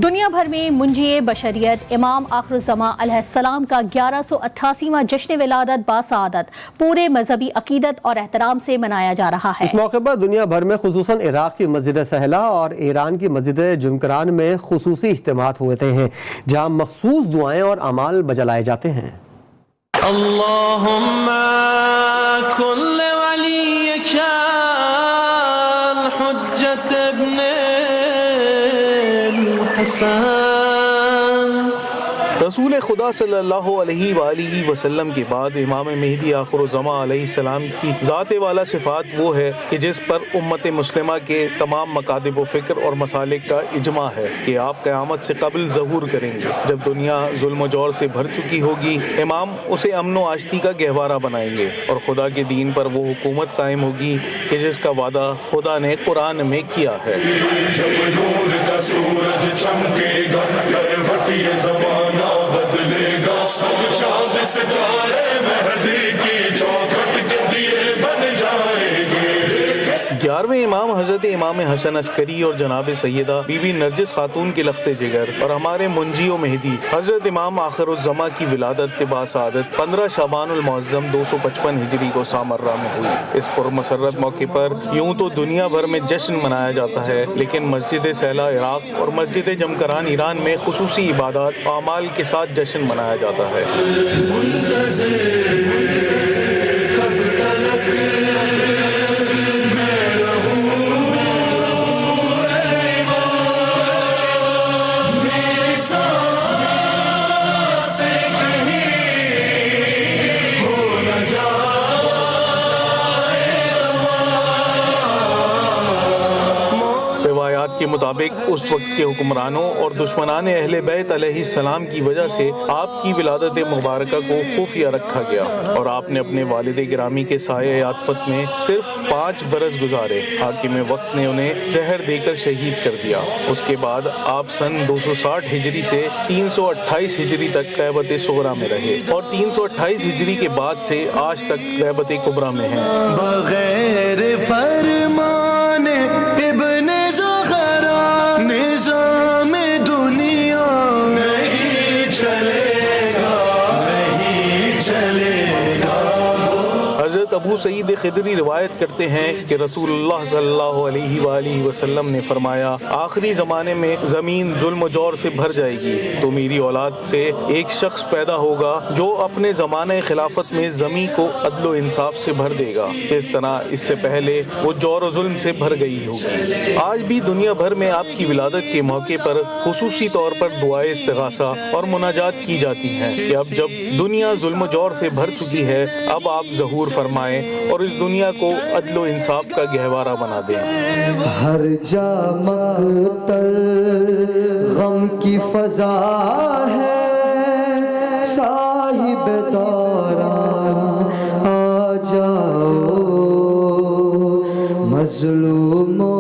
دنیا بھر میں منجی بشریت امام آخرالزماں علیہ السلام کا 1188واں جشن ولادت باسعادت پورے مذہبی عقیدت اور احترام سے منایا جا رہا ہے۔ اس موقع پر دنیا بھر میں خصوصاً عراق کی مسجد سہلہ اور ایران کی مسجد جمکران میں خصوصی اجتماعات ہوتے ہیں جہاں مخصوص دعائیں اور اعمال بجلائے جاتے ہیں۔ اللہم کل ولیک الحجت ابن رسول خدا صلی اللہ علیہ وآلہ وسلم کے بعد امام مہدی آخرالزماں علیہ السلام کی ذات والا صفات وہ ہے کہ جس پر امت مسلمہ کے تمام مکاتب و فکر اور مسالک کا اجماع ہے کہ آپ قیامت سے قبل ظہور کریں گے۔ جب دنیا ظلم و جور سے بھر چکی ہوگی، امام اسے امن و آشتی کا گہوارہ بنائیں گے اور خدا کے دین پر وہ حکومت قائم ہوگی کہ جس کا وعدہ خدا نے قرآن میں کیا ہے۔ جب نور کا سورج چمکے گا، کروٹی زمانہ بدلے گا، سب چاند ستارے مہدی کی چوکھٹ کے دیے بن جائیں گے۔ 11ویں امام حضرت امام حسن عسکری اور جناب سیدہ بی بی نرجس خاتون کے لخت جگر اور ہمارے منجی و مہدی حضرت امام آخرالزماں کی ولادت باسعادت 15 شعبان المعظم 255 ہجری کو سامرہ میں ہوئی۔ اس پرمسرت موقع پر یوں تو دنیا بھر میں جشن منایا جاتا ہے، لیکن مسجد سہلہ عراق اور مسجد جمکران ایران میں خصوصی عبادات و اعمال کے ساتھ جشن منایا جاتا ہے۔ روایات کے مطابق اس وقت کے حکمرانوں اور دشمنان اہل بیت علیہ السلام کی وجہ سے آپ کی ولادت مبارکہ کو خفیہ رکھا گیا اور آپ نے اپنے والد گرامی کے سایہ عاطفت میں صرف 5 برس گزارے۔ حاکم وقت نے انہیں زہر دے کر شہید کر دیا۔ اس کے بعد آپ سن 260 ہجری سے 328 ہجری تک غیبت صغریٰ میں رہے اور 328 ہجری کے بعد سے آج تک غیبت کبریٰ میں ہیں۔ بغیر فرمان ابن زغرا نظام دنیا نہیں چلے گا، نہیں چلے گا۔ حضرت ابو سعید خدری روایت کرتے ہیں کہ رسول اللہ صلی اللہ علیہ وآلہ وسلم نے فرمایا، آخری زمانے میں زمین ظلم و جور سے بھر جائے گی تو میری اولاد سے ایک شخص پیدا ہوگا جو اپنے زمانہ خلافت میں زمین کو عدل و انصاف سے بھر دے گا جس طرح اس سے پہلے وہ جور و ظلم سے بھر گئی ہوگی۔ آج بھی دنیا بھر میں آپ کی ولادت کے موقع پر خصوصی طور پر دعائے استغاثہ اور مناجات کی جاتی ہیں کہ اب جب دنیا ظلم و جور سے بھر چکی ہے، اب آپ ظہور فرمائیں اور اس دنیا کو عدل و انصاف کا گہوارہ بنا دیں۔ ہر جا مقتل غم کی فضا ہے، صاحب زارا آ جاؤ مظلوموں